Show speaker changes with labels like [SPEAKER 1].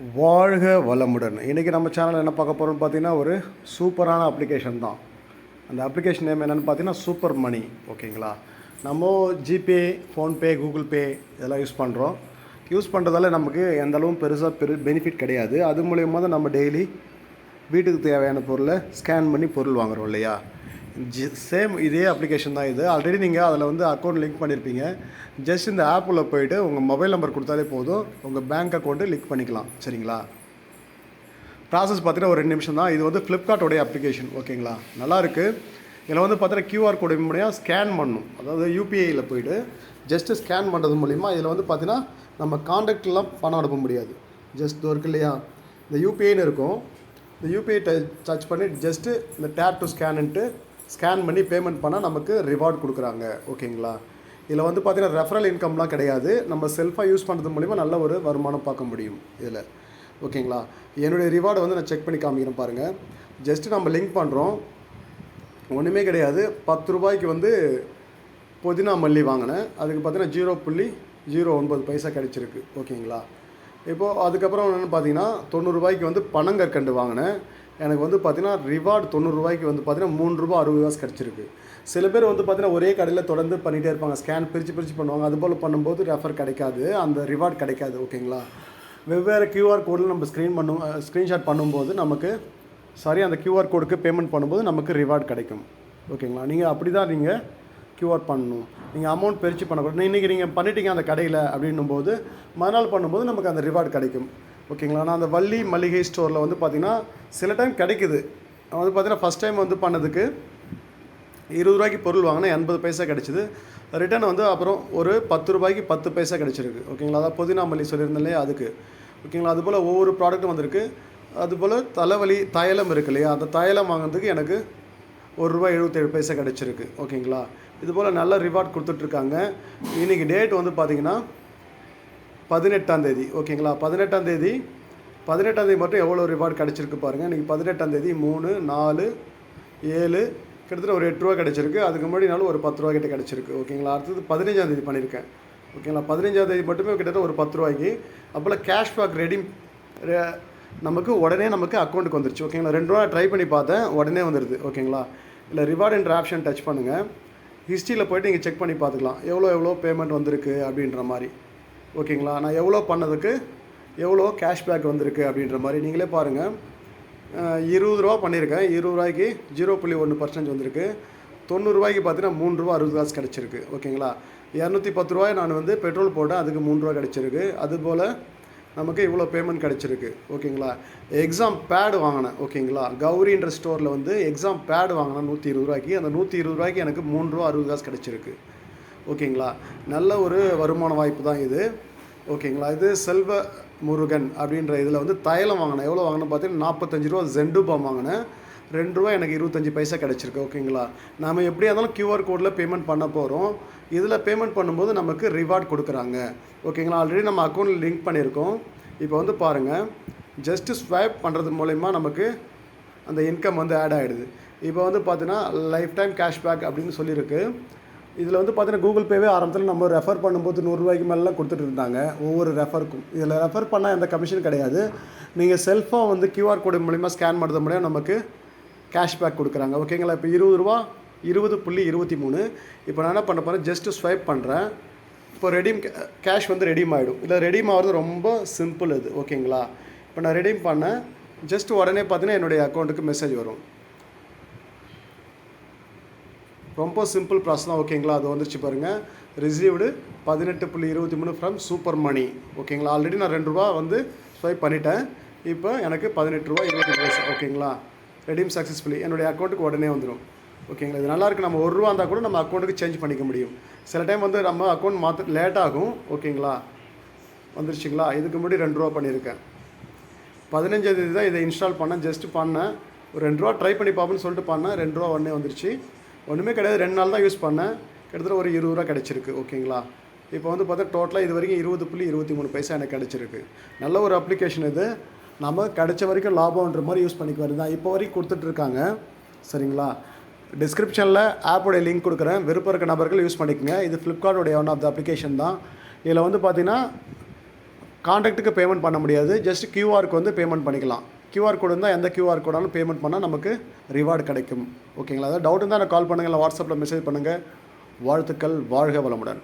[SPEAKER 1] வாழ்க வளமுடன். இன்றைக்கி நம்ம சேனலில் என்ன பார்க்க போகிறோம்னு பார்த்தீங்கன்னா, ஒரு சூப்பரான அப்ளிகேஷன் தான். அந்த அப்ளிகேஷன் நேம் என்னென்னு பார்த்தீங்கன்னா சூப்பர் மணி. ஓகேங்களா? நம்ம ஜிபே, ஃபோன்பே, கூகுள் பே இதெல்லாம் யூஸ் பண்ணுறோம். யூஸ் பண்ணுறதால நமக்கு எந்த அளவும் பெருசாக பெனிஃபிட் கிடையாது. அது மூலயமா தான் நம்ம டெய்லி வீட்டுக்கு தேவையான பொருளை ஸ்கேன் பண்ணி பொருள் வாங்குகிறோம் இல்லையா? சேம் இதே அப்ளிகேஷன் தான் இது. ஆல்ரெடி நீங்கள் அதில் வந்து அக்கௌண்ட் லிங்க் பண்ணியிருப்பீங்க. ஜஸ்ட் இந்த ஆப்பில் போய்ட்டு உங்கள் மொபைல் நம்பர் கொடுத்தாலே போதும், உங்கள் பேங்க் அக்கௌண்ட்டு லிங்க் பண்ணிக்கலாம். சரிங்களா? ப்ராசஸ் பார்த்தீங்கன்னா ஒரு 2 நிமிஷம் தான். இது வந்து ஃப்ளிப்கார்ட்டோடைய அப்ளிகேஷன். ஓகேங்களா? நல்லாயிருக்கு. இதில் வந்து பார்த்தீங்கன்னா QR கோடு மூலியம் ஸ்கேன் பண்ணணும். அதாவது யூபிஐயில் போய்ட்டு ஜஸ்ட்டு ஸ்கேன் பண்ணுறது மூலிமா இதில் வந்து பார்த்தீங்கன்னா நம்ம காண்டாக்ட்லாம் பணம் அனுப்ப முடியாது. ஜஸ்ட் இருக்கு இல்லையா, இந்த யூபிஐன்னு இருக்கும். இந்த யூபிஐ டச் பண்ணி ஜஸ்ட்டு இந்த டேப் டு ஸ்கேனுன்ட்டு ஸ்கேன் பண்ணி பேமெண்ட் பண்ணால் நமக்கு ரிவார்ட் கொடுக்குறாங்க. ஓகேங்களா? இதில் வந்து பார்த்தீங்கன்னா ரெஃபரல் இன்கம்லாம் கிடையாது. நம்ம செல்ஃபாக யூஸ் பண்ணுறது மூலிமா நல்ல ஒரு வருமானம் பார்க்க முடியும் இதில். ஓகேங்களா? என்னுடைய ரிவார்டை வந்து நான் செக் பண்ணி காமிக்கிறேன் பாருங்கள். ஜஸ்ட்டு நம்ம லிங்க் பண்ணுறோம், ஒன்றுமே கிடையாது. 10 ரூபாய்க்கு வந்து புதினா மல்லி வாங்கினேன். அதுக்கு பார்த்தீங்கன்னா 0.09 பைசா கிடச்சிருக்கு. ஓகேங்களா? இப்போது அதுக்கப்புறம் என்னென்னு பார்த்தீங்கன்னா 90 ரூபாய்க்கு வந்து பனங்கற்கண்டு வாங்கினேன். எனக்கு வந்து பார்த்தீங்கன்னா ரிவார்டு 90 ரூபாய்க்கு வந்து பார்த்தீங்கன்னா ₹3.60 கிடச்சிருக்கு. சில பேர் வந்து பார்த்தீங்கன்னா ஒரே கடையில் தொடர்ந்து பண்ணிகிட்டே இருப்பாங்க. ஸ்கேன் பிரித்து பண்ணுவாங்க. அதுபோல் பண்ணும்போது ரெஃபர் கிடைக்காது, அந்த ரிவார்டு கிடைக்காது. ஓகேங்களா? வெவ்வேறு QR கோடில் நம்ம ஸ்க்ரீன்ஷாட் பண்ணும்போது நமக்கு அந்த QR கோடுக்கு பேமெண்ட் பண்ணும்போது நமக்கு ரிவார்டு கிடைக்கும். ஓகேங்களா? நீங்கள் அப்படி தான் நீங்கள் QR பண்ணணும். நீங்கள் அமௌண்ட் பிரித்து பண்ணக்கூடாது. இன்றைக்கி நீங்கள் பண்ணிட்டீங்க அந்த கடையில் அப்படின்னும்போது மறுநாள் பண்ணும்போது நமக்கு அந்த ரிவார்டு கிடைக்கும். ஓகேங்களா? நான் அந்த வள்ளி மளிகை ஸ்டோரில் வந்து பார்த்திங்கன்னா சில டைம் கிடைக்குது. வந்து பார்த்திங்கன்னா ஃபஸ்ட் டைம் வந்து பண்ணதுக்கு 20 ரூபாய்க்கு பொருள் வாங்கினா 80 பைசா கிடச்சிது. ரிட்டன் வந்து அப்புறம் ஒரு 10 ரூபாய்க்கு 10 பைசா கிடச்சிருக்கு. ஓகேங்களா? அதாவது புதினா மல்லி சொல்லியிருந்தேன் இல்லையா, அதுக்கு. ஓகேங்களா? அதுபோல் ஒவ்வொரு ப்ராடக்ட்டும் வந்திருக்கு. அதுபோல் தலைவலி தைலம் இருக்குது இல்லையா, அந்த தைலம் வாங்கினதுக்கு எனக்கு ₹1.77 கிடச்சிருக்கு. ஓகேங்களா? இதுபோல் நல்ல ரிவார்ட் கொடுத்துட்ருக்காங்க. இன்றைக்கி டேட் வந்து பார்த்திங்கன்னா 18ஆம் தேதி. ஓகேங்களா? 18ஆம் தேதி மட்டும் எவ்வளோ ரிவார்டு கிடச்சிருக்கு பாருங்கள். இன்றைக்கி 18ஆம் தேதி 3, 4, 7 கிட்டத்தட்ட ஒரு ₹8 கிடச்சிருக்கு. அதுக்கு முன்னாடினாலும் ஒரு ₹10 கிட்ட கிடச்சிருக்கு. ஓகேங்களா? அடுத்தது 15ஆம் தேதி பண்ணியிருக்கேன். ஓகேங்களா? 15ஆம் தேதி மட்டுமே கிட்டத்தட்ட ஒரு ₹10. அப்போல கேஷ்பேக் நமக்கு உடனே நமக்கு அக்கௌண்ட்டுக்கு வந்துருச்சு. ஓகேங்களா? 2 ரூபா ட்ரை பண்ணி பார்த்தேன், உடனே வந்துடுது. ஓகேங்களா? இல்லை ரிவார்டு என்ற ஆப்ஷன் டச் பண்ணுங்கள். ஹிஸ்ட்ரியில் போய்ட்டு நீங்கள் செக் பண்ணி பார்த்துக்கலாம் எவ்வளோ பேமெண்ட் வந்திருக்கு அப்படின்ற மாதிரி. ஓகேங்களா? நான் எவ்வளோ பண்ணதுக்கு எவ்வளோ கேஷ்பேக் வந்திருக்கு அப்படின்ற மாதிரி நீங்களே பாருங்கள். ₹20 பண்ணியிருக்கேன். ₹20 0.1% வந்திருக்கு. 90 ரூபாய்க்கு பார்த்தீங்கன்னா ₹3.60 கிடச்சிருக்கு. ஓகேங்களா? ₹210 நான் வந்து பெட்ரோல் போட்டேன், அதுக்கு ₹3 கிடச்சிருக்கு. அதுபோல் நமக்கு இவ்வளோ பேமெண்ட் கிடச்சிருக்கு. ஓகேங்களா? எக்ஸாம் பேடு வாங்கினேன். ஓகேங்களா? கௌரின்ற ஸ்டோரில் வந்து எக்ஸாம் பேடு வாங்கினேன் ₹120. அந்த ₹120 எனக்கு ₹3.60 கிடச்சிருக்கு. ஓகேங்களா? நல்ல ஒரு வருமான வாய்ப்பு தான் இது. ஓகேங்களா? இது செல்வ முருகன் அப்படின்ற இதில் வந்து தைலம் வாங்கினேன். எவ்வளோ வாங்கினேன் பார்த்தீங்கன்னா ₹45 ஜெண்டுபாம் வாங்கினேன். ₹2 எனக்கு 25 பைசா கிடச்சிருக்கு. ஓகேங்களா? நாம் எப்படியா இருந்தாலும் QR கோடில் பேமெண்ட் பண்ண போகிறோம். இதில் பேமெண்ட் பண்ணும்போது நமக்கு ரிவார்ட் கொடுக்குறாங்க. ஓகேங்களா? ஆல்ரெடி நம்ம அக்கௌண்ட்டில் லிங்க் பண்ணியிருக்கோம். இப்போ வந்து பாருங்கள், ஜஸ்ட்டு ஸ்வைப் பண்ணுறது மூலயமா நமக்கு அந்த இன்கம் வந்து ஆட் ஆகிடுது. இப்போ வந்து பார்த்தீங்கன்னா லைஃப் டைம் கேஷ்பேக் அப்படின்னு சொல்லியிருக்கு. இதில் வந்து பார்த்தீங்கன்னா கூகுள் பேவே ஆரம்பத்தில் நம்ம ரெஃபர் பண்ணும்போது ₹100 மேலாம் கொடுத்துட்டு இருந்தாங்க ஒவ்வொரு ரெஃபருக்கும். இதில் ரெஃபர் பண்ணால் எந்த கமிஷன் கிடையாது. நீங்கள் செல்ஃபாக வந்து QR கோடு மூலிமா ஸ்கேன் பண்ணுறது மூலியம் நமக்கு கேஷ்பேக் கொடுக்குறாங்க. ஓகேங்களா? இப்போ ₹20 20.23. இப்போ நான் என்ன பண்ண போகிறேன், ஜஸ்ட்டு ஸ்வைப் பண்ணுறேன். இப்போ கேஷ் வந்து ரெடீம் ஆகிடும். இதில் ரெடீம் ஆகிறது ரொம்ப சிம்பிள் இது. ஓகேங்களா? இப்போ நான் ரெடீம் பண்ணேன். ஜஸ்ட் உடனே பார்த்தீங்கன்னா என்னுடைய அக்கௌண்ட்டுக்கு மெசேஜ் வரும். ரொம்ப சிம்பிள் ப்ராசஸ் தான். ஓகேங்களா? அது வந்துருச்சு பாருங்கள். Received 18.23 from super money. ஓகேங்களா? ஆல்ரெடி நான் ₹2 வந்து ஸ்வைப் பண்ணிட்டேன். இப்போ எனக்கு ₹18.20. ஓகேங்களா? ரெடீம் சக்ஸஸ்ஃபுல்லி என்னுடைய அக்கௌண்ட்டுக்கு உடனே வந்துடும். ஓகேங்களா? இது நல்லாயிருக்கு. நம்ம ₹1 இருந்தால் கூட நம்ம அக்கௌண்ட்டுக்கு சேஞ்ச் பண்ணிக்க முடியும். சில டைம் வந்து நம்ம அக்கௌண்ட் மாற்ற லேட் ஆகும். ஓகேங்களா? வந்துருச்சுங்களா? இதுக்கு முன்னாடி ₹2 பண்ணியிருக்கேன். 15ஆம் தேதி தான் இதை இன்ஸ்டால் பண்ணேன். ஜஸ்ட்டு பண்ணேன். ஒரு ₹2 ட்ரை பண்ணி பார்ப்போன்னு சொல்லிட்டு பண்ணேன். ₹2 உடனே வந்துருச்சு. ஒன்றுமே கிடையாது, 2 நாள் தான் யூஸ் பண்ணேன். கிட்டத்தட்ட ஒரு ₹20 கிடச்சிருக்கு. ஓகேங்களா? இப்போ வந்து பார்த்தா டோட்டலாக இது வரைக்கும் 20.23 பைசா எனக்கு கிடச்சிருக்கு. நல்ல ஒரு அப்ளிகேஷன் இது. நம்ம கிடைச்ச வரைக்கும் லாபம்ன்ற மாதிரி யூஸ் பண்ணிக்க வருது தான் இப்போ வரைக்கும் கொடுத்துட்ருக்காங்க. சரிங்களா? டிஸ்கிரிப்ஷனில் ஆப்போடைய லிங்க் கொடுக்குறேன். விருப்பம் இருக்க நபர்கள் யூஸ் பண்ணிக்கோங்க. இது ஃப்ளிப்கார்ட்டோடைய ஒன் ஆஃப் த அப்ளிகேஷன் தான். இதில் வந்து பார்த்திங்கன்னா காண்டாக்ட்டுக்கு பேமெண்ட் பண்ண முடியாது. ஜஸ்ட் கியூஆருக்கு வந்து பேமெண்ட் பண்ணிக்கலாம். கியூஆர் கோடு இருந்தால் எந்த கியூஆர் கோடாலும் பேமெண்ட் பண்ணால் நமக்கு ரிவார்டு கிடைக்கும். ஓகேங்களா? அதாவது டவுட் இருந்தால் எனக்கு கால் பண்ணுங்கள், இல்லை வாட்ஸ்அப்பில் மெசேஜ் பண்ணுங்கள். வாழ்த்துக்கள். வாழ்க வளமுடன்.